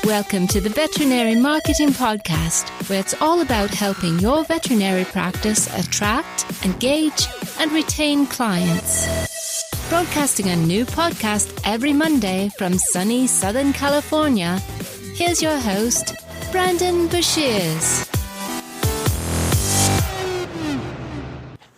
Welcome to the Veterinary Marketing Podcast, where it's all about helping your veterinary practice attract, engage, and retain clients. Broadcasting a new podcast every Monday from sunny Southern California, here's your host, Brandon Bashirs.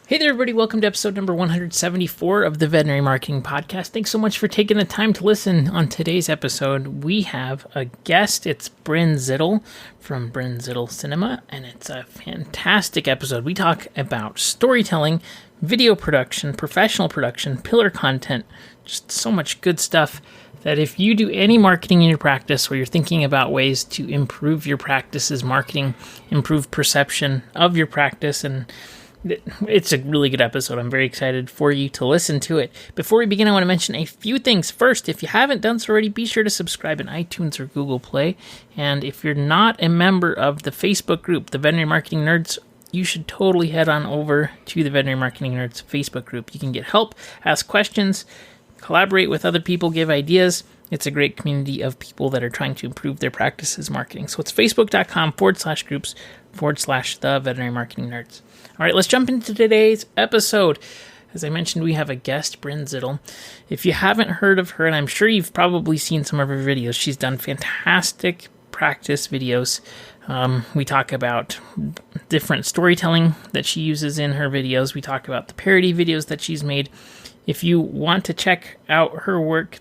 Hey there, everybody. Welcome to episode number 174 of the Veterinary Marketing Podcast. Thanks so much for taking the time to listen. On today's episode, we have a guest. It's Brynn Zittle from Brynn Zittle Cinema, and it's a fantastic episode. We talk about storytelling, video production, professional production, pillar content, just so much good stuff that if you do any marketing in your practice or you're thinking about ways to improve your practice's marketing, improve perception of your practice, and it's a really good episode. I'm very excited for you to listen to it. Before we begin, I want to mention a few things. First, if you haven't done so already, be sure to subscribe in iTunes or Google Play. And if you're not a member of the Facebook group, the Veterinary Marketing Nerds, you should totally head on over to the Veterinary Marketing Nerds Facebook group. You can get help, ask questions, collaborate with other people, give ideas. It's a great community of people that are trying to improve their practices marketing. So it's facebook.com/groups/the Veterinary Marketing Nerds. All right, let's jump into today's episode. As I mentioned, we have a guest, Brynn Zittle. If you haven't heard of her, and I'm sure you've probably seen some of her videos, she's done fantastic practice videos. We talk about different storytelling that she uses in her videos. We talk about the parody videos that she's made. If you want to check out her work,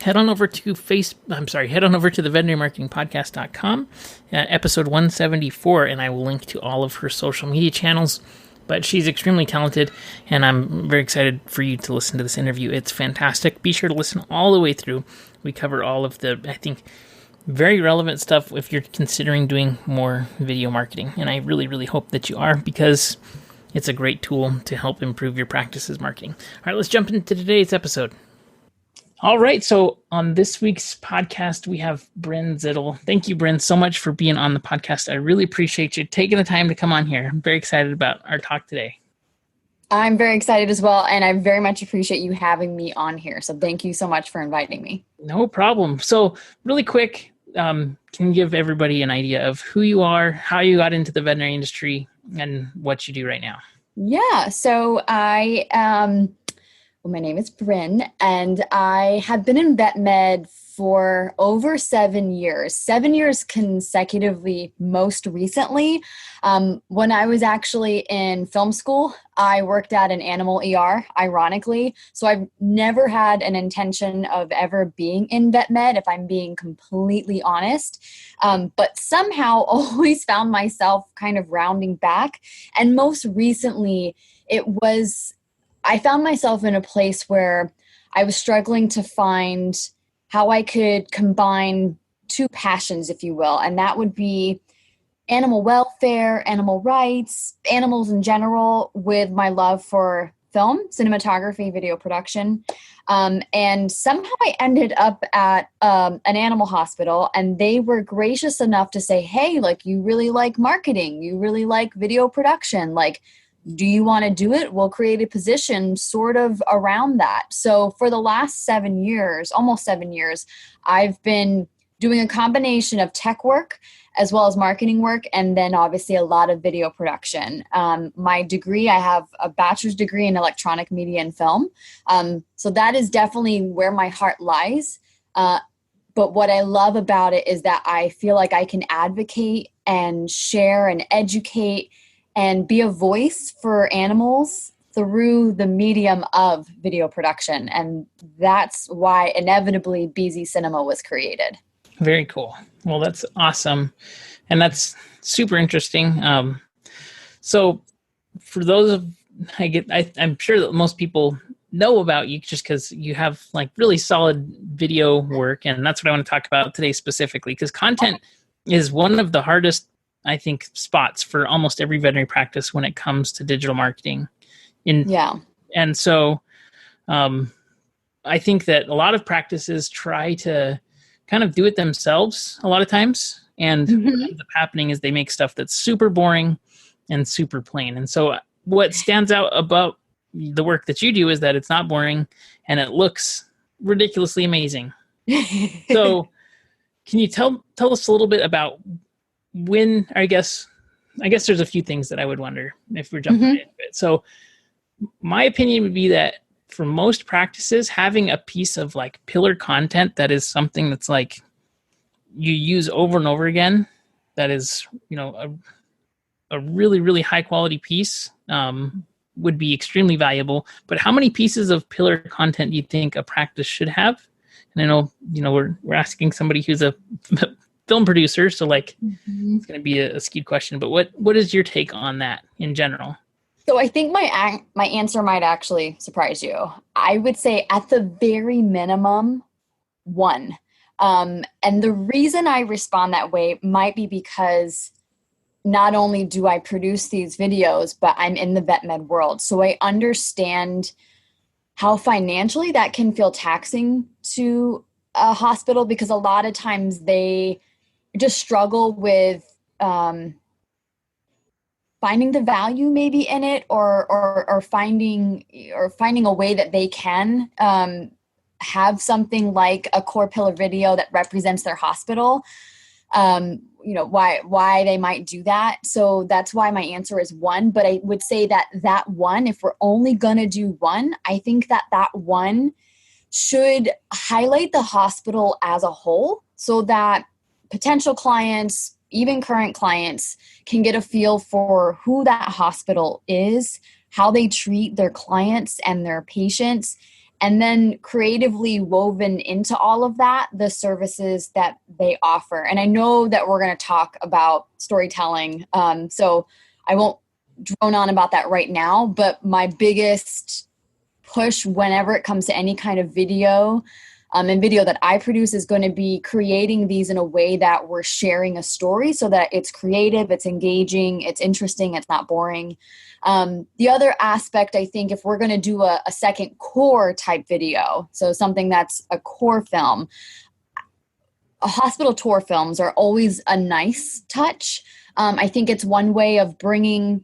head on over to the veterinarymarketingpodcast.com, episode 174, and I will link to all of her social media channels. But she's extremely talented, and I'm very excited for you to listen to this interview. It's fantastic. Be sure to listen all the way through. We cover all of the, I think, very relevant stuff if you're considering doing more video marketing. And I really, really hope that you are, because it's a great tool to help improve your practice's marketing. All right, let's jump into today's episode. All right, so on this week's podcast, we have Brynn Zittle. Thank you, Brynn, so much for being on the podcast. I really appreciate you taking the time to come on here. I'm very excited about our talk today. I'm very excited as well, and I very much appreciate you having me on here. So thank you so much for inviting me. No problem. So really quick, can you give everybody an idea of who you are, how you got into the veterinary industry, and what you do right now? Yeah, so my name is Brynn, and I have been in vet med for over 7 years, 7 years consecutively, most recently. When I was actually in film school, I worked at an animal ER, ironically. So I've never had an intention of ever being in vet med, if I'm being completely honest. But somehow always found myself kind of rounding back. And most recently, I found myself in a place where I was struggling to find how I could combine two passions, if you will, and that would be animal welfare, animal rights, animals in general, with my love for film, cinematography, video production. And somehow I ended up at an animal hospital, and they were gracious enough to say, hey, like, you really like marketing, you really like video production, like, do you want to do it? We'll create a position sort of around that. So for the last 7 years, almost 7 years, I've been doing a combination of tech work as well as marketing work, and then obviously a lot of video production. My degree, I have a bachelor's degree in electronic media and film. So that is definitely where my heart lies. But what I love about it is that I feel like I can advocate and share and educate and be a voice for animals through the medium of video production. And that's why inevitably BZ Cinema was created. Very cool. Well, that's awesome. And that's super interesting. So for those I'm sure that most people know about you just because you have like really solid video work. And that's what I want to talk about today specifically, because content is one of the hardest, I think, spots for almost every veterinary practice when it comes to digital marketing. And so I think that a lot of practices try to kind of do it themselves a lot of times. And what ends up happening is they make stuff that's super boring and super plain. And so what stands out about the work that you do is that it's not boring and it looks ridiculously amazing. So can you tell us a little bit about when, I guess there's a few things that I would wonder if we're jumping into it. So my opinion would be that for most practices, having a piece of like pillar content that is something that's like you use over and over again, that is, a really, really high quality piece would be extremely valuable. But how many pieces of pillar content do you think a practice should have? And I know, we're asking somebody who's a film producer, so like it's going to be a skewed question, but what is your take on that in general? So I think my answer might actually surprise you. I would say at the very minimum, 1. And the reason I respond that way might be because not only do I produce these videos, but I'm in the vet med world. So I understand how financially that can feel taxing to a hospital, because a lot of times they just struggle with finding the value maybe in it, or finding a way that they can have something like a core pillar video that represents their hospital. Why they might do that. So that's why my answer is 1. But I would say that 1, if we're only going to do 1, I think that 1 should highlight the hospital as a whole, so that potential clients, even current clients, can get a feel for who that hospital is, how they treat their clients and their patients, and then creatively woven into all of that, the services that they offer. And I know that we're going to talk about storytelling, so I won't drone on about that right now, but my biggest push whenever it comes to any kind of video and video that I produce is going to be creating these in a way that we're sharing a story, so that it's creative, it's engaging, it's interesting, it's not boring. The other aspect, I think, if we're going to do a second core type video, so something that's a core film, hospital tour films are always a nice touch. I think it's one way of bringing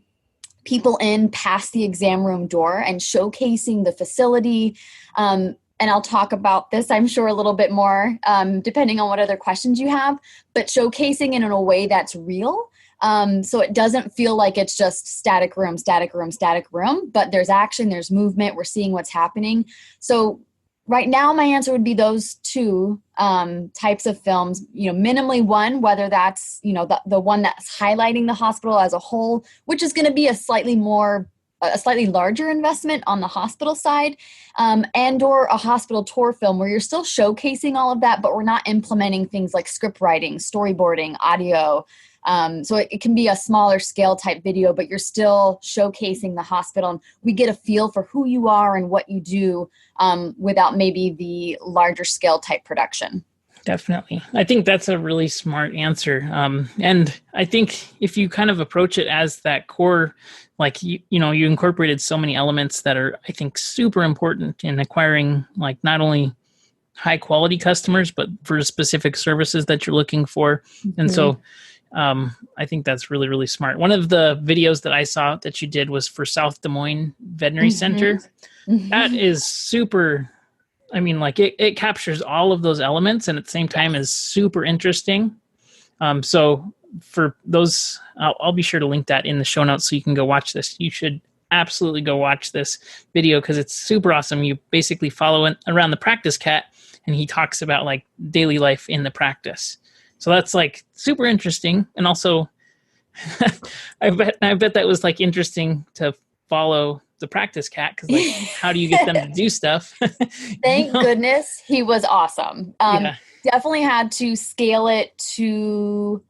people in past the exam room door and showcasing the facility. And I'll talk about this, I'm sure, a little bit more, depending on what other questions you have, but showcasing it in a way that's real. So it doesn't feel like it's just static room, but there's action, there's movement, we're seeing what's happening. So right now, my answer would be those 2 types of films, minimally 1, whether that's, the one that's highlighting the hospital as a whole, which is going to be a slightly larger investment on the hospital side, and or a hospital tour film where you're still showcasing all of that, but we're not implementing things like script writing, storyboarding, audio. So it can be a smaller scale type video, but you're still showcasing the hospital, and we get a feel for who you are and what you do without maybe the larger scale type production. Definitely. I think that's a really smart answer. And I think if you kind of approach it as that core, like, you incorporated so many elements that are, I think, super important in acquiring, like, not only high quality customers, but for specific services that you're looking for. Mm-hmm. And so I think that's really, really smart. One of the videos that I saw that you did was for South Des Moines Veterinary Center. Mm-hmm. That is super, it captures all of those elements, and at the same time is super interesting. So for those, I'll be sure to link that in the show notes so you can go watch this. You should absolutely go watch this video because it's super awesome. You basically follow around the practice cat, and he talks about like daily life in the practice. So that's like super interesting. And also I bet that was like interesting to follow the practice cat, because like, how do you get them to do stuff? Thank goodness he was awesome. Definitely had to scale it to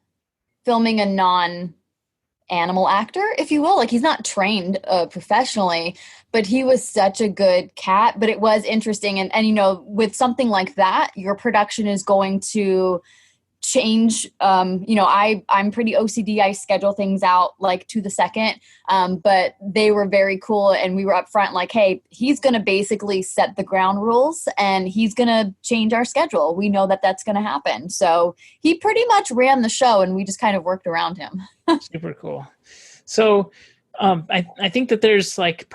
filming a non-animal actor, if you will. Like, he's not trained professionally, but he was such a good cat. But it was interesting. And with something like that, your production is going to change. I'm pretty OCD. I schedule things out like to the second, but they were very cool. And we were up front like, hey, he's going to basically set the ground rules and he's going to change our schedule. We know that that's going to happen. So he pretty much ran the show and we just kind of worked around him. Super cool. So I think that there's like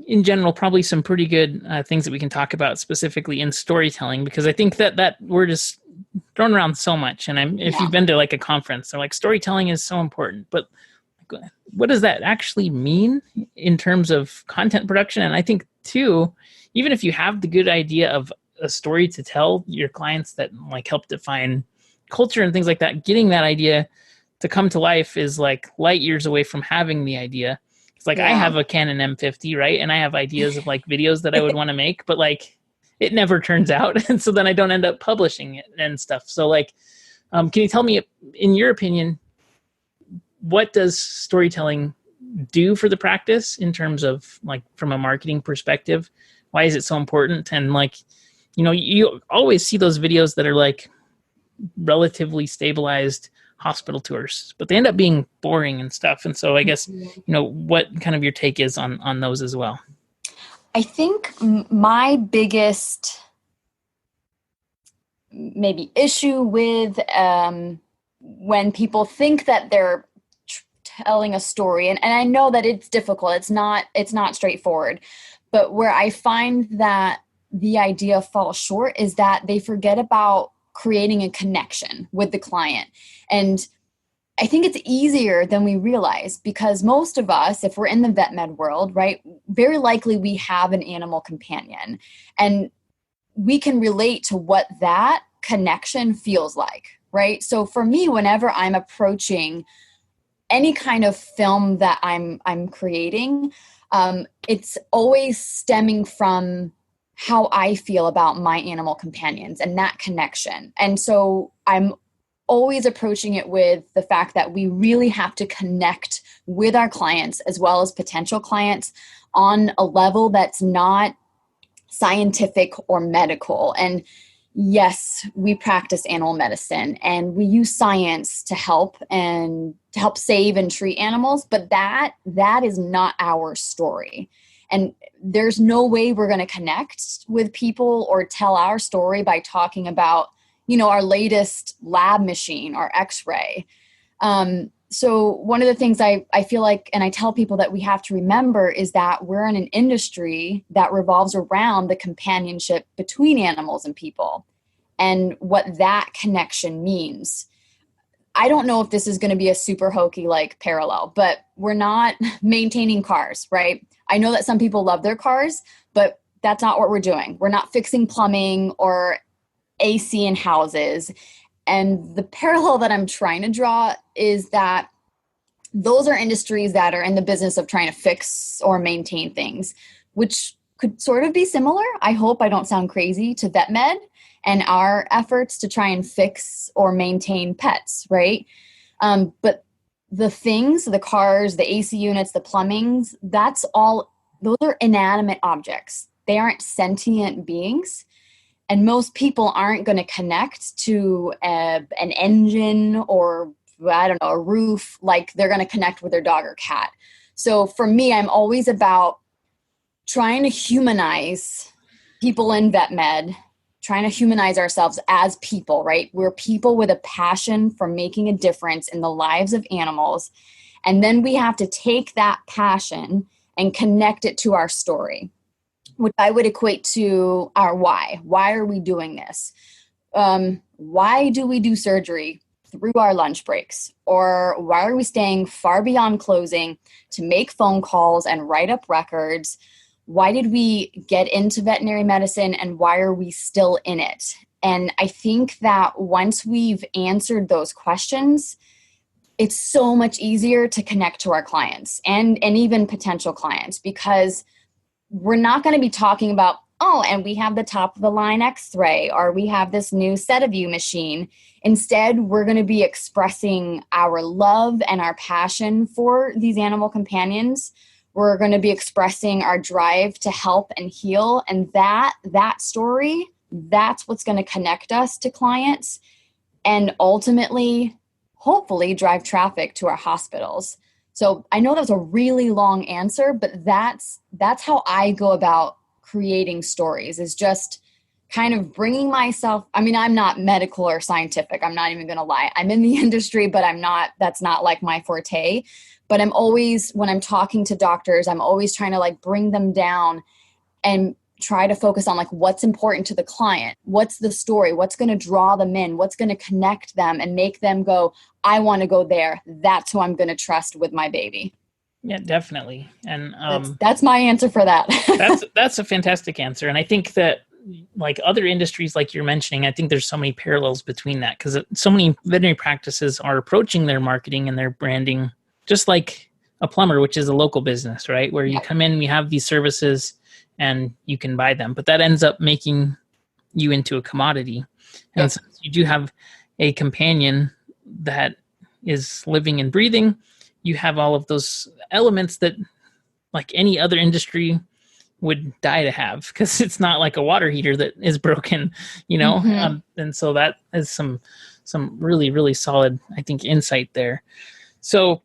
in general, probably some pretty good things that we can talk about specifically in storytelling, because I think that word is thrown around so much. And if you've been to like a conference, they're like, storytelling is so important, but what does that actually mean in terms of content production? And I think too, even if you have the good idea of a story to tell your clients that like help define culture and things like that, getting that idea to come to life is like light years away from having the idea. It's like, I have a Canon M50, right? And I have ideas of like videos that I would want to make, but like it never turns out. And so then I don't end up publishing it and stuff. So like, can you tell me, in your opinion, what does storytelling do for the practice in terms of like from a marketing perspective? Why is it so important? And like, you always see those videos that are like relatively stabilized hospital tours, but they end up being boring and stuff. And so I guess, what kind of your take is on those as well? I think my biggest maybe issue with when people think that they're telling a story, and I know that it's difficult, it's not straightforward, but where I find that the idea falls short is that they forget about creating a connection with the client. And I think it's easier than we realize, because most of us, if we're in the vet med world, right, very likely we have an animal companion, and we can relate to what that connection feels like, right? So for me, whenever I'm approaching any kind of film that I'm creating, it's always stemming from how I feel about my animal companions and that connection. And so I'm always approaching it with the fact that we really have to connect with our clients as well as potential clients on a level that's not scientific or medical. And yes, we practice animal medicine and we use science to help save and treat animals, but that is not our story. And there's no way we're going to connect with people or tell our story by talking about, our latest lab machine or X-ray. So one of the things I feel like, and I tell people that we have to remember, is that we're in an industry that revolves around the companionship between animals and people and what that connection means. I don't know if this is going to be a super hokey like parallel, but we're not maintaining cars, right? I know that some people love their cars, but that's not what we're doing. We're not fixing plumbing or AC in houses. And the parallel that I'm trying to draw is that those are industries that are in the business of trying to fix or maintain things, which could sort of be similar. I hope I don't sound crazy, to vet med and our efforts to try and fix or maintain pets, right? But the things, the cars, the AC units, the plumbings, those are inanimate objects. They aren't sentient beings. And most people aren't going to connect to an engine or, a roof like they're going to connect with their dog or cat. So for me, I'm always about trying to humanize people in vet med, trying to humanize ourselves as people, right? We're people with a passion for making a difference in the lives of animals. And then we have to take that passion and connect it to our story, which I would equate to our why. Why are we doing this? Why do we do surgery through our lunch breaks? Or why are we staying far beyond closing to make phone calls and write up records? Why did we get into veterinary medicine, and why are we still in it? And I think that once we've answered those questions, it's so much easier to connect to our clients and even potential clients, because we're not going to be talking about, and we have the top of the line X-ray, or we have this new SediVue machine. Instead, we're going to be expressing our love and our passion for these animal companions. We're going to be expressing our drive to help and heal. And that story, that's what's going to connect us to clients and ultimately, hopefully, drive traffic to our hospitals. So I know that was a really long answer, but that's how I go about creating stories, is just kind of bringing myself. I mean, I'm not medical or scientific. I'm not even going to lie. I'm in the industry, but that's not like my forte. But I'm always, when I'm talking to doctors, I'm always trying to like bring them down and try to focus on like what's important to the client. What's the story? What's going to draw them in? What's going to connect them and make them go, I want to go there. That's who I'm going to trust with my baby. Yeah, definitely. And that's my answer for that. that's a fantastic answer. And I think that like other industries, like you're mentioning, I think there's so many parallels between that, because so many veterinary practices are approaching their marketing and their branding just like a plumber, which is a local business, right? Where you come in, we have these services and you can buy them, but that ends up making you into a commodity. And so you do have a companion that is living and breathing. You have all of those elements that like any other industry would die to have, because it's not like a water heater that is broken, and so that is some really, really solid, I think, insight there. So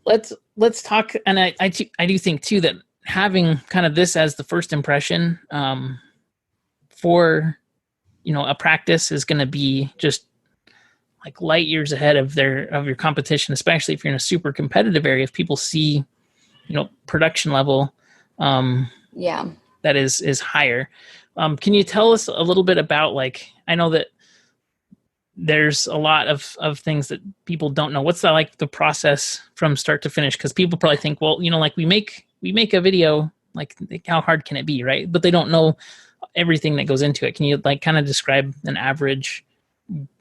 let's talk. And I do think too that having kind of this as the first impression for a practice is going to be just like light years ahead of your competition, especially if you're in a super competitive area. If people see production level that is higher. Can you tell us a little bit about, like, I know that there's a lot of things that people don't know. What's the process from start to finish? Because people probably think, well, like we make a video, like how hard can it be, right? But they don't know everything that goes into it. Can you like kind of describe an average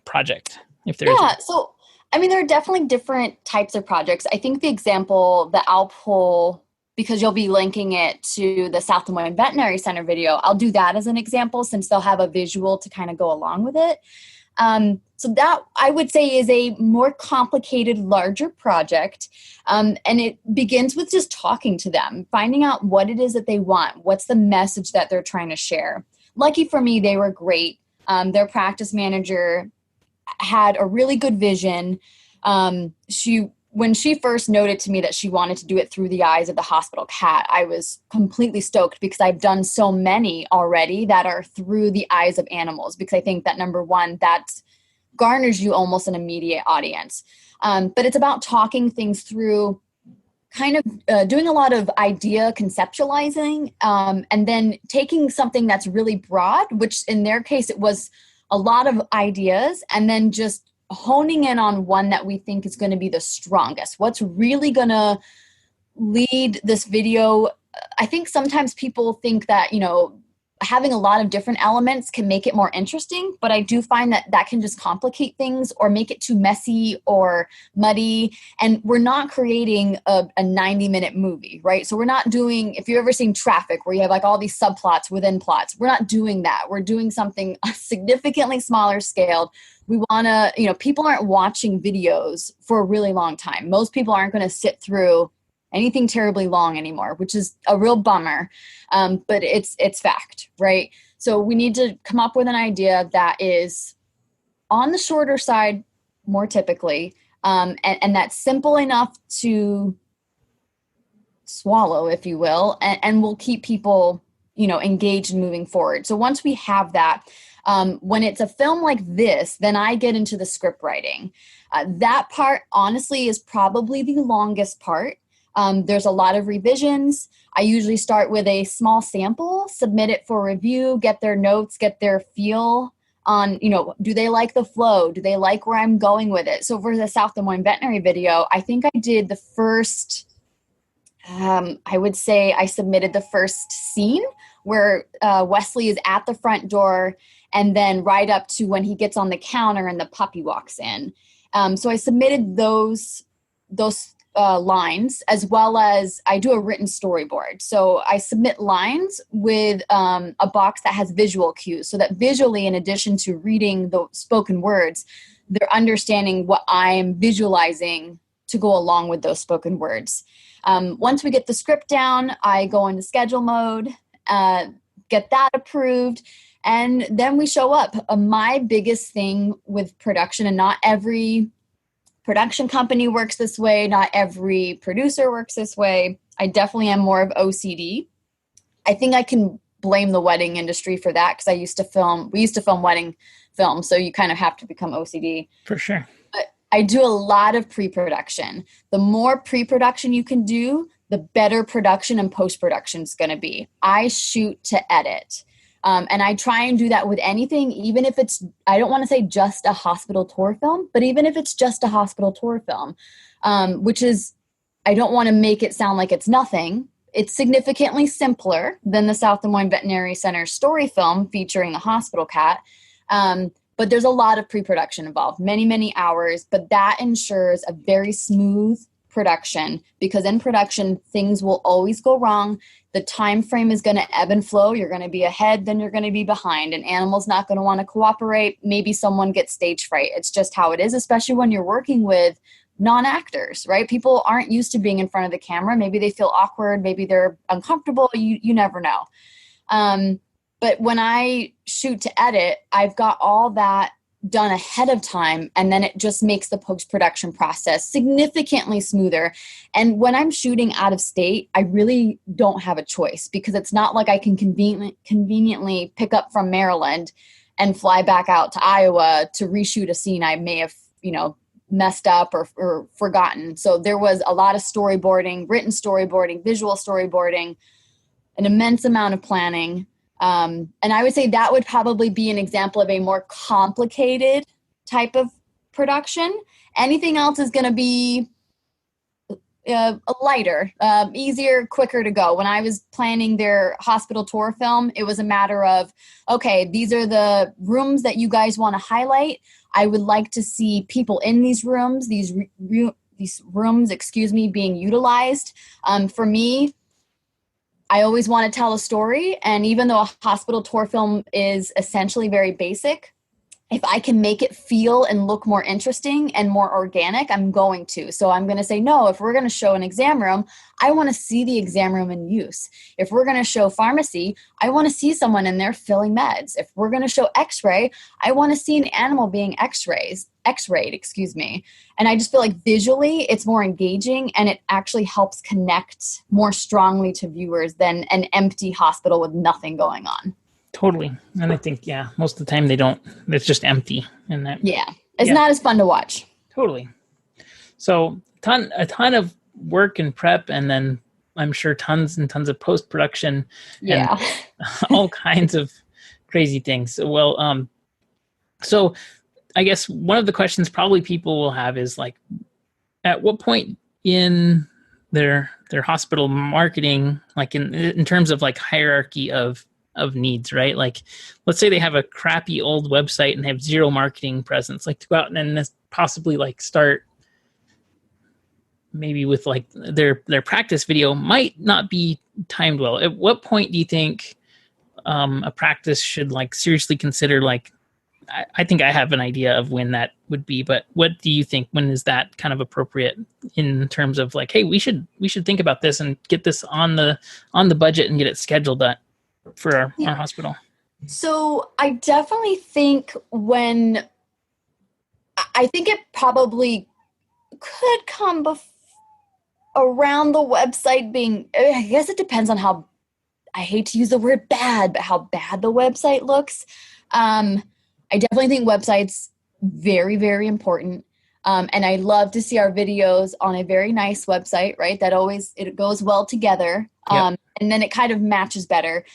project if there is? Yeah. So, I mean, there are definitely different types of projects. I think the example that I'll pull, because you'll be linking it to the South Des Moines Veterinary Center video, I'll do that as an example since they'll have a visual to kind of go along with it. So that I would say is a more complicated, larger project. And it begins with just talking to them, finding out what it is that they want. What's the message that they're trying to share? Lucky for me, they were great. Their practice manager had a really good vision. When she first noted to me that she wanted to do it through the eyes of the hospital cat, I was completely stoked because I've done so many already that are through the eyes of animals, because I think that, number one, that garners you almost an immediate audience. But it's about talking things through, kind of doing a lot of idea conceptualizing, and then taking something that's really broad, which in their case, it was a lot of ideas, and then just honing in on one that we think is going to be the strongest. What's really going to lead this video? I think sometimes people think that, having a lot of different elements can make it more interesting, but I do find that can just complicate things or make it too messy or muddy. And we're not creating a 90-minute movie, right? So we're not doing, if you've ever seen Traffic, where you have like all these subplots within plots, we're not doing that. We're doing something significantly smaller scaled. We want to, people aren't watching videos for a really long time. Most people aren't going to sit through anything terribly long anymore, which is a real bummer. But it's fact, right? So we need to come up with an idea that is on the shorter side, more typically, and that's simple enough to swallow, if you will, and will keep people, engaged and moving forward. So once we have that, when it's a film like this, then I get into the script writing. That part, honestly, is probably the longest part. There's a lot of revisions. I usually start with a small sample, submit it for review, get their notes, get their feel on, do they like the flow? Do they like where I'm going with it? So for the South Des Moines Veterinary video, I think I did the first, I would say I submitted the first scene where Wesley is at the front door, and then right up to when he gets on the counter and the puppy walks in. So I submitted those lines, as well as I do a written storyboard. So I submit lines with a box that has visual cues, so that visually, in addition to reading the spoken words, they're understanding what I'm visualizing to go along with those spoken words. Once we get the script down, I go into schedule mode, get that approved, and then we show up. My biggest thing with production, and not every production company works this way, not every producer works this way. I definitely am more of OCD. I think I can blame the wedding industry for that, because we used to film wedding films, so you kind of have to become OCD. For sure. But I do a lot of pre-production. The more pre-production you can do, the better production and post-production is going to be. I shoot to edit. And I try and do that with anything, even if it's, I don't want to say just a hospital tour film, but even if it's just a hospital tour film, which is, I don't want to make it sound like it's nothing. It's significantly simpler than the South Des Moines Veterinary Center story film featuring the hospital cat. But there's a lot of pre-production involved, many, many hours, but that ensures a very smooth production, because in production, things will always go wrong. The time frame is going to ebb and flow. You're going to be ahead, then you're going to be behind. An animal's not going to want to cooperate. Maybe someone gets stage fright. It's just how it is, especially when you're working with non-actors, right? People aren't used to being in front of the camera. Maybe they feel awkward. Maybe they're uncomfortable. You never know. But when I shoot to edit, I've got all that done ahead of time, and then it just makes the post-production process significantly smoother. And when I'm shooting out of state, I really don't have a choice, because it's not like I can conveniently pick up from Maryland and fly back out to Iowa to reshoot a scene I may have, messed up or forgotten. So there was a lot of storyboarding, written storyboarding, visual storyboarding, an immense amount of planning. And I would say that would probably be an example of a more complicated type of production. Anything else is going to be lighter, easier, quicker to go. When I was planning their hospital tour film, it was a matter of, okay, these are the rooms that you guys want to highlight. I would like to see people in these rooms, these rooms, being utilized. For me, I always want to tell a story. And even though a hospital tour film is essentially very basic, if I can make it feel and look more interesting and more organic, I'm going to. So I'm going to say, no, if we're going to show an exam room, I want to see the exam room in use. If we're going to show pharmacy, I want to see someone in there filling meds. If we're going to show x-ray, I want to see an animal being x-rayed. And I just feel like visually it's more engaging, and it actually helps connect more strongly to viewers than an empty hospital with nothing going on. Totally. And I think, most of the time it's just empty. And that, it's not as fun to watch. Totally. So a ton of work and prep, and then I'm sure tons and tons of post-production and all kinds of crazy things. Well, so I guess one of the questions probably people will have is like, at what point in their hospital marketing, like in terms of like hierarchy of needs, right? Like, let's say they have a crappy old website and have zero marketing presence, like to go out and possibly like start maybe with like their practice video might not be timed well. At what point do you think a practice should like seriously consider, like, I think I have an idea of when that would be, but what do you think? When is that kind of appropriate in terms of like, hey, we should think about this and get this on the budget and get it scheduled for our hospital? So I definitely think I think it probably could come around the website being, I guess it depends on how, I hate to use the word bad, but how bad the website looks. I definitely think websites very, very important. And I love to see our videos on a very nice website, right? It goes well together. And then it kind of matches better.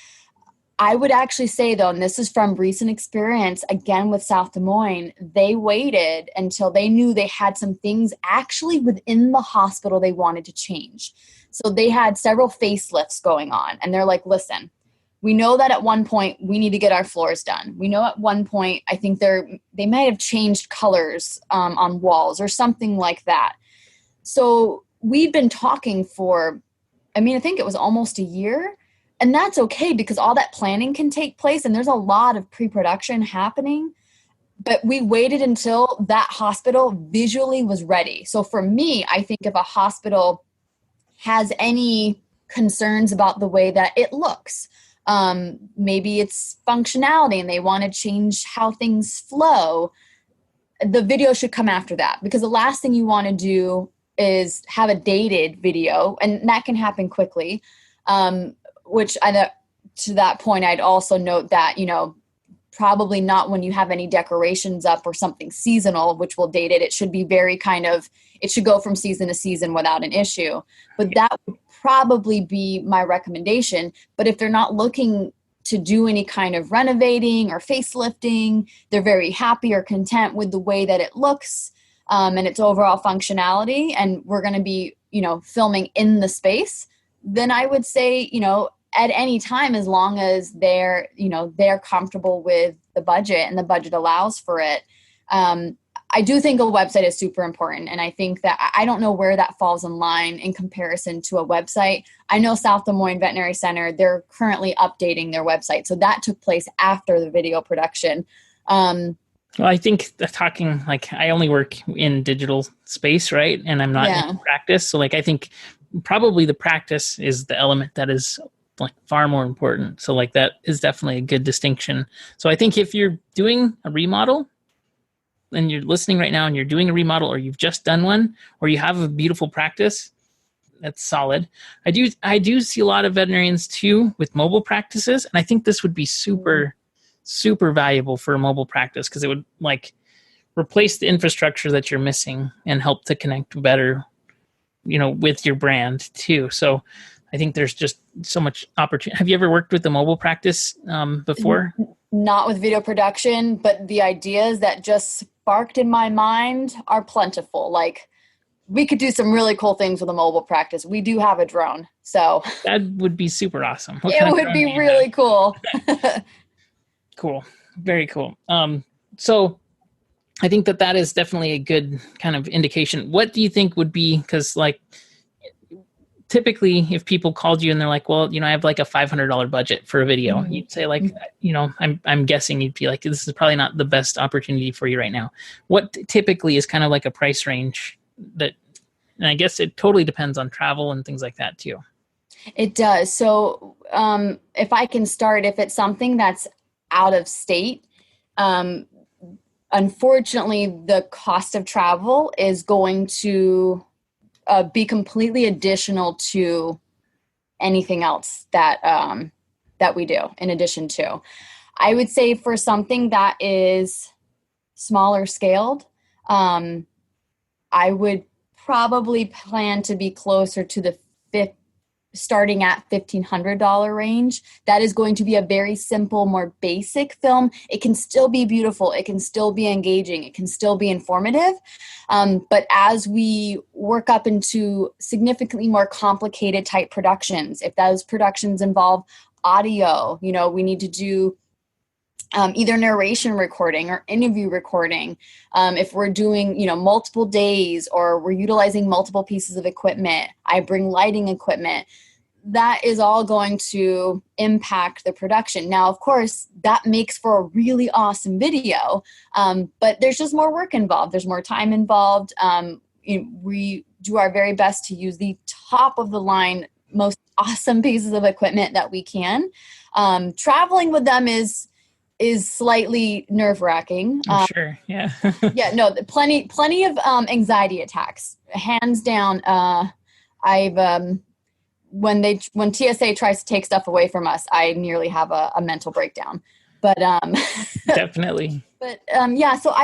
I would actually say though, and this is from recent experience, again with South Des Moines, they waited until they knew they had some things actually within the hospital they wanted to change. So they had several facelifts going on, and they're like, listen, we know that at one point we need to get our floors done. We know at one point, I think they might have changed colors on walls or something like that. So we've been talking for, I think it was almost a year. And that's okay, because all that planning can take place and there's a lot of pre-production happening. But we waited until that hospital visually was ready. So for me, I think if a hospital has any concerns about the way that it looks, maybe it's functionality and they want to change how things flow, the video should come after that, because the last thing you want to do is have a dated video, and that can happen quickly. Which to that point, I'd also note that, probably not when you have any decorations up or something seasonal, which will date it. It should be very it should go from season to season without an issue. But that would probably be my recommendation. But if they're not looking to do any kind of renovating or facelifting, they're very happy or content with the way that it looks and its overall functionality, and we're going to be, filming in the space, then I would say, at any time, as long as they're comfortable with the budget and the budget allows for it. I do think a website is super important. And I think that I don't know where that falls in line in comparison to a website. I know South Des Moines Veterinary Center, they're currently updating their website. So that took place after the video production. Well, I think talking I only work in digital space, right? And I'm not in practice. So I think probably the practice is the element that is far more important. So that is definitely a good distinction. So I think if you're doing a remodel and you're listening right now and you're doing a remodel, or you've just done one, or you have a beautiful practice, that's solid. I do see a lot of veterinarians too with mobile practices. And I think this would be super, super valuable for a mobile practice, because it would replace the infrastructure that you're missing and help to connect better, with your brand too. So I think there's just so much opportunity. Have you ever worked with a mobile practice before? Not with video production, but the ideas that just sparked in my mind are plentiful. We could do some really cool things with a mobile practice. We do have a drone, so that would be super awesome. It would be really cool. Cool. Very cool. So I think that is definitely a good kind of indication. What do you think would be, because typically if people called you and they're like, well, I have a $500 budget for a video, mm-hmm. you'd say I'm guessing you'd be like, this is probably not the best opportunity for you right now. What typically is kind of a price range and I guess it totally depends on travel and things like that too. It does. So if I can start, if it's something that's out of state, unfortunately the cost of travel is going to be completely additional to anything else that we do in addition to. I would say for something that is smaller scaled, I would probably plan to be closer to the starting at $1,500 range. That is going to be a very simple, more basic film. It can still be beautiful. It can still be engaging. It can still be informative. But as we work up into significantly more complicated type productions, if those productions involve audio, we need to do either narration recording or interview recording. If we're doing, multiple days or we're utilizing multiple pieces of equipment, I bring lighting equipment, that is all going to impact the production. Now, of course, that makes for a really awesome video, but there's just more work involved. There's more time involved. We do our very best to use the top of the line, most awesome pieces of equipment that we can. Traveling with them is slightly nerve-wracking. Sure, yeah. Yeah, no, plenty of anxiety attacks. Hands down, when TSA tries to take stuff away from us, I nearly have a mental breakdown. But definitely. But so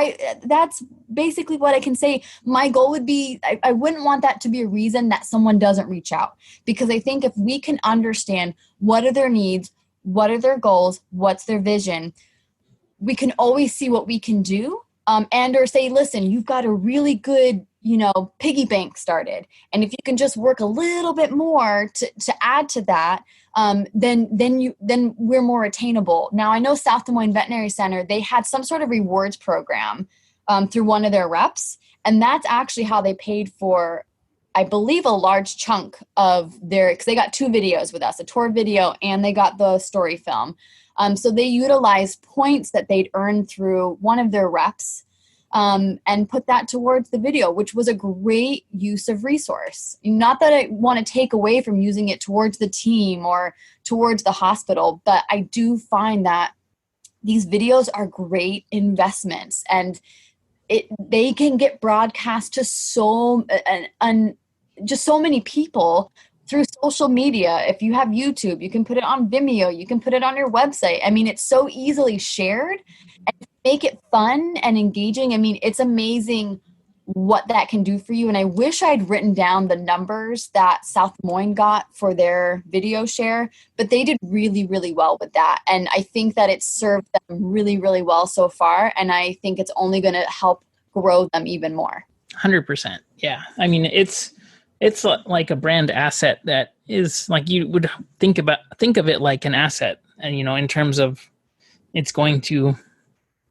that's basically what I can say. My goal would be, I wouldn't want that to be a reason that someone doesn't reach out, because I think if we can understand what are their needs, what are their goals, what's their vision, we can always see what we can do, and or say, listen, you've got a really good, piggy bank started, and if you can just work a little bit more to add to that, then we're more attainable. Now, I know South Des Moines Veterinary Center, they had some sort of rewards program through one of their reps, and that's actually how they paid for, I believe, a large chunk of because they got 2 videos with us, a tour video and they got the story film. So they utilized points that they'd earned through one of their reps and put that towards the video, which was a great use of resource. Not that I want to take away from using it towards the team or towards the hospital, but I do find that these videos are great investments, and they can get broadcast to just so many people through social media. If you have YouTube, you can put it on Vimeo, you can put it on your website. I mean, it's so easily shared, and make it fun and engaging. I mean, it's amazing what that can do for you. And I wish I'd written down the numbers that South Moines got for their video share, but they did really, really well with that. And I think that it's served them really, really well so far. And I think it's only going to help grow them even more. 100%. Yeah. I mean, it's like a brand asset that is like, you would think of it like an asset, and, you know, in terms of it's going to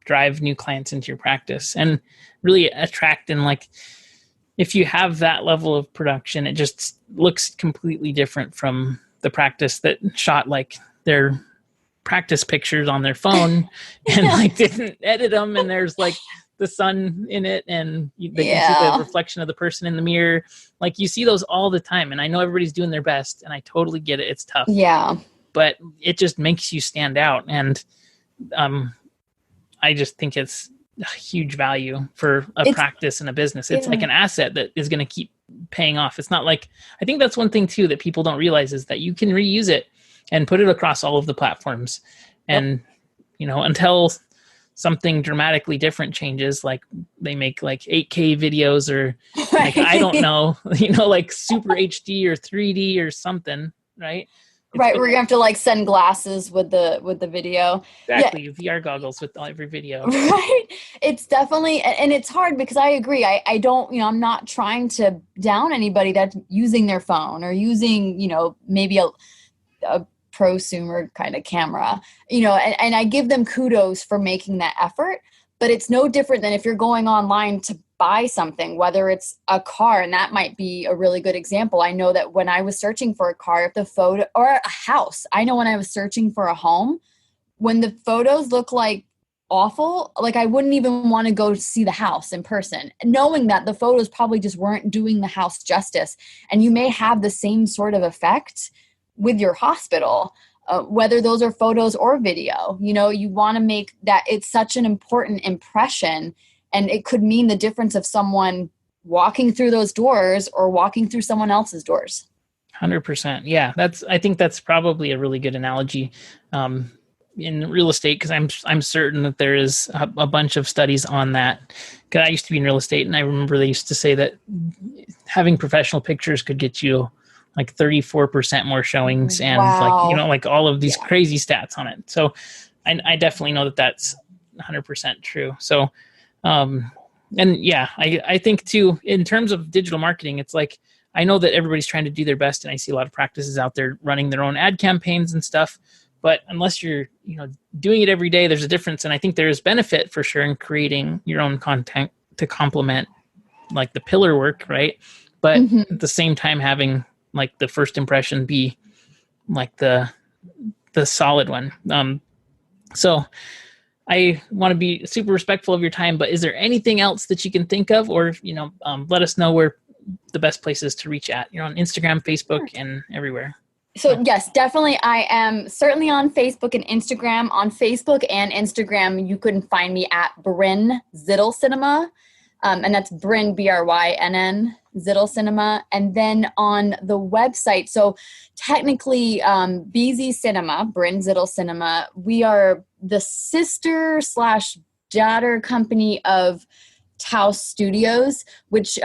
drive new clients into your practice and really attract. And like, if you have that level of production, it just looks completely different from the practice that shot like their practice pictures on their phone and like didn't edit them. And there's like the sun in it, and they can see the reflection of the person in the mirror. Like, you see those all the time. And I know everybody's doing their best, and I totally get it. It's tough. Yeah. But it just makes you stand out. And, I just think it's a huge value for a practice and a business. It's like an asset that is going to keep paying off. It's not like, I think that's one thing too that people don't realize, is that you can reuse it and put it across all of the platforms. And, you know, until something dramatically different changes, like they make like 8K videos or like, I don't know, you know, like super HD or 3D or something, right? Right, we're gonna have to like send glasses with the video. Exactly, yeah. VR goggles with every video. Right, it's definitely, and it's hard because I agree. I don't, you know, I'm not trying to down anybody that's using their phone or using, you know, maybe a prosumer kind of camera, you know, and I give them kudos for making that effort. But it's no different than if you're going online to buy something, whether it's a car, and that might be a really good example. I know that when I was searching for a car, if the photo, or a house, I know when I was searching for a home, when the photos look like awful, like I wouldn't even want to go see the house in person, knowing that the photos probably just weren't doing the house justice. And you may have the same sort of effect with your hospital. Whether those are photos or video, you know, you want to make that it's such an important impression, and it could mean the difference of someone walking through those doors or walking through someone else's doors. 100%. Yeah. I think that's probably a really good analogy in real estate, because I'm certain that there is a bunch of studies on that. Because I used to be in real estate, and I remember they used to say that having professional pictures could get you like 34% more showings, and like, you know, like all of these crazy stats on it. So I definitely know that that's 100% true. So, and yeah, I think too, in terms of digital marketing, it's like, I know that everybody's trying to do their best, and I see a lot of practices out there running their own ad campaigns and stuff, but unless you're, you know, doing it every day, there's a difference. And I think there is benefit for sure in creating your own content to complement like the pillar work. Right. But at the same time, having like the first impression be like the solid one. So I want to be super respectful of your time, but is there anything else that you can think of, or, you know, let us know where the best places to reach at, you know, on Instagram, Facebook, and everywhere. So yes, definitely. I am certainly on Facebook and Instagram. On Facebook and Instagram, you can find me at Brynn Zittle Cinema. And that's Brynn, Brynn, Zittle Cinema. And then on the website, so technically BZ Cinema, Brynn Zittle Cinema, we are the sister / daughter company of Taos Studios, which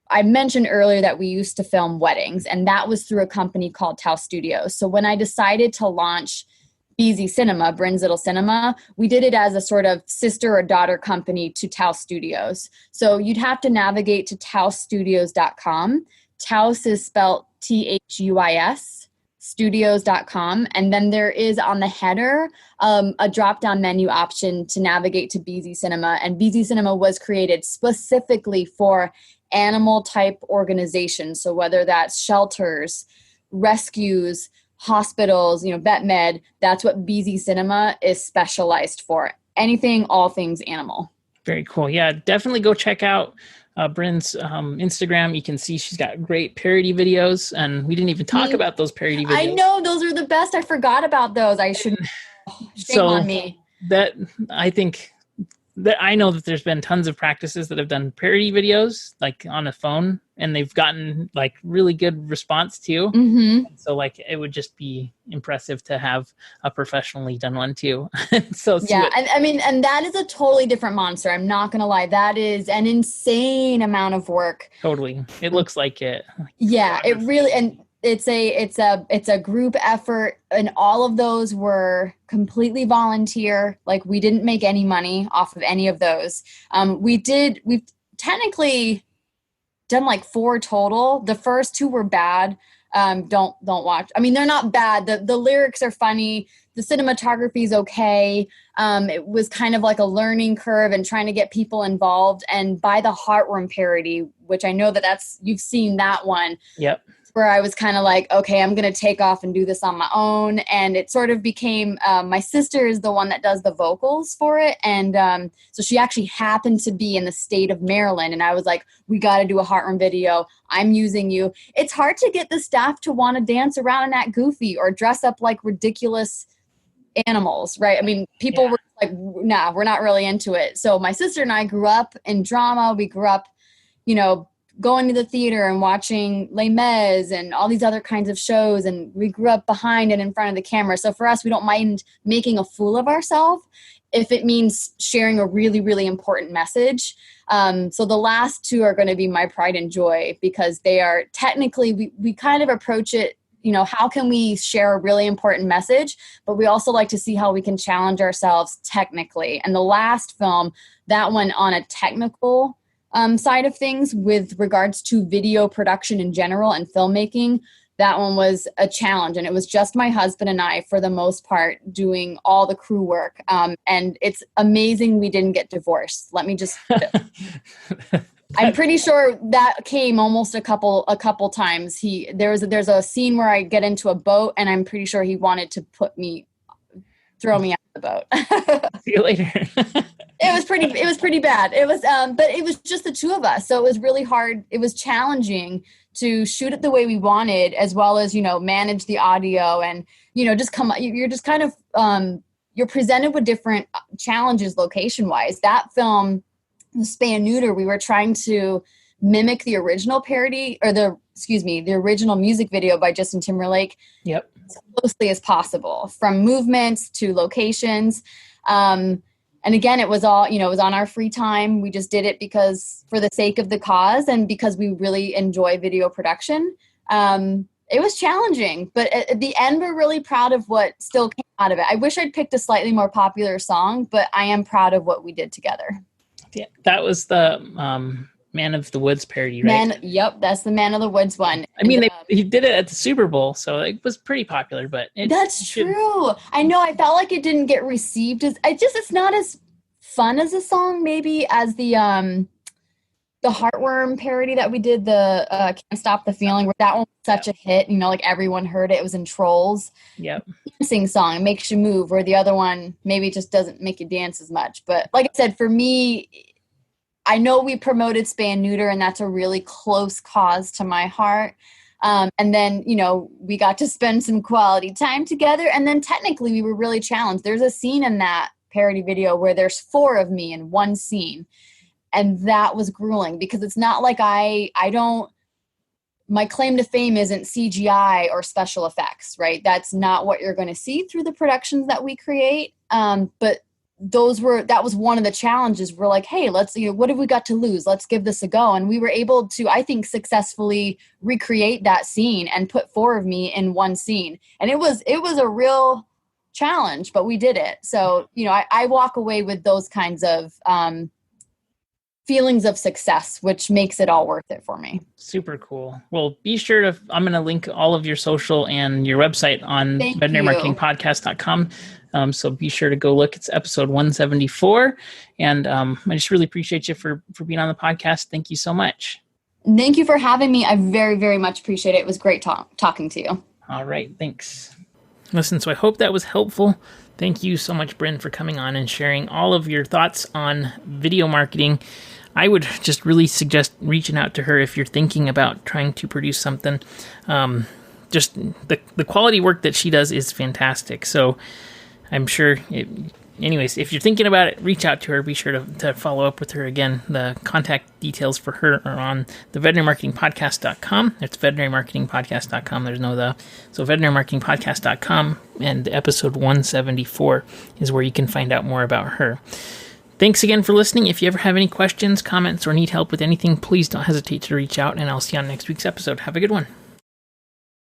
I mentioned earlier that we used to film weddings, and that was through a company called Taos Studios. So when I decided to launch BZ Cinema, Brynn Zittle Cinema, we did it as a sort of sister or daughter company to Taos Studios. So you'd have to navigate to taosstudios.com. Taos is spelled Thuis, studios.com. And then there is on the header a drop-down menu option to navigate to BZ Cinema. And BZ Cinema was created specifically for animal type organizations. So whether that's shelters, rescues, hospitals, you know, vet med, that's what BZ Cinema is specialized for. Anything, all things animal. Very cool. Yeah, definitely go check out Brynn's Instagram. You can see she's got great parody videos, and we didn't even talk about those parody videos. I know, those are the best. I forgot about those. I should. Shame on me. That, I think I know that there's been tons of practices that have done parody videos like on a phone, and they've gotten like really good response too. Mm-hmm. So like it would just be impressive to have a professionally done one too. So Yeah, and I mean, and that is a totally different monster. I'm not gonna lie, that is an insane amount of work. Totally, it looks like it. Yeah, it really, and it's a group effort, and all of those were completely volunteer. Like, we didn't make any money off of any of those. We've technically done like 4 total. The first 2 were bad. Don't watch. I mean, they're not bad. The lyrics are funny. The cinematography is okay. It was kind of like a learning curve and trying to get people involved. And by the heartworm parody, which I know you've seen that one. Yep. Where I was kind of like, okay, I'm going to take off and do this on my own. And it sort of became, my sister is the one that does the vocals for it. And so she actually happened to be in the state of Maryland. And I was like, we got to do a heartworm video. I'm using you. It's hard to get the staff to want to dance around and act goofy or dress up like ridiculous animals, right? I mean, people were like, nah, we're not really into it. So my sister and I grew up in drama. We grew up, going to the theater and watching Les Mis and all these other kinds of shows. And we grew up behind and in front of the camera. So for us, we don't mind making a fool of ourselves if it means sharing a really, really important message. So the last 2 are going to be my pride and joy, because they are technically, we kind of approach it, how can we share a really important message, but we also like to see how we can challenge ourselves technically. And the last film, that one on a technical side of things with regards to video production in general and filmmaking, that one was a challenge. And it was just my husband and I, for the most part, doing all the crew work. And it's amazing we didn't get divorced. Let me just... I'm pretty sure that came almost a couple times. There's a scene where I get into a boat, and I'm pretty sure he wanted to throw me out of the boat. See you later. It was pretty bad. It was, but it was just the 2 of us. So it was really hard. It was challenging to shoot it the way we wanted, as well as, manage the audio and, just you're just kind of, you're presented with different challenges location wise. That film, the Spay and Neuter, we were trying to mimic the original parody, or the original music video by Justin Timberlake. Yep. As closely as possible, from movements to locations. And again, it was all, it was on our free time. We just did it for the sake of the cause, and because we really enjoy video production. It was challenging, but at the end, we're really proud of what still came out of it. I wish I'd picked a slightly more popular song, but I am proud of what we did together. Yeah, that was the Man of the Woods parody, right? Yep, that's the Man of the Woods one. I mean, he did it at the Super Bowl, so it was pretty popular. But that's true. I know. I felt like it didn't get received as. It's not as fun as a song, maybe, as the Heartworm parody that we did. The Can't Stop the Feeling, where that one was such a hit. Like everyone heard it. It was in Trolls. Yep. Dancing song, it makes you move. Where the other one maybe just doesn't make you dance as much. But like I said, for me, I know we promoted Spay and Neuter, and that's a really close cause to my heart. And then, we got to spend some quality time together. And then technically we were really challenged. There's a scene in that parody video where there's 4 of me in one scene. And that was grueling, because it's not like my claim to fame isn't CGI or special effects, right? That's not what you're going to see through the productions that we create. But that was one of the challenges. We're like, hey, let's, what have we got to lose? Let's give this a go. And we were able to, I think, successfully recreate that scene and put 4 of me in one scene. And it was a real challenge, but we did it. So, I walk away with those kinds of feelings of success, which makes it all worth it for me. Super cool. Well, be sure I'm going to link all of your social and your website on veterinarymarketingpodcast.com. So be sure to go look. It's episode 174. And I just really appreciate you for being on the podcast. Thank you so much. Thank you for having me. I very, very much appreciate it. It was great talking to you. All right. Thanks. Listen, so I hope that was helpful. Thank you so much, Brynn, for coming on and sharing all of your thoughts on video marketing. I would just really suggest reaching out to her if you're thinking about trying to produce something. Just the quality work that she does is fantastic. So I'm sure anyways, if you're thinking about it, reach out to her. Be sure to follow up with her. Again, the contact details for her are on the veterinarymarketingpodcast.com. It's veterinarymarketingpodcast.com. There's no the. So veterinarymarketingpodcast.com, and episode 174 is where you can find out more about her. Thanks again for listening. If you ever have any questions, comments, or need help with anything, please don't hesitate to reach out, and I'll see you on next week's episode. Have a good one.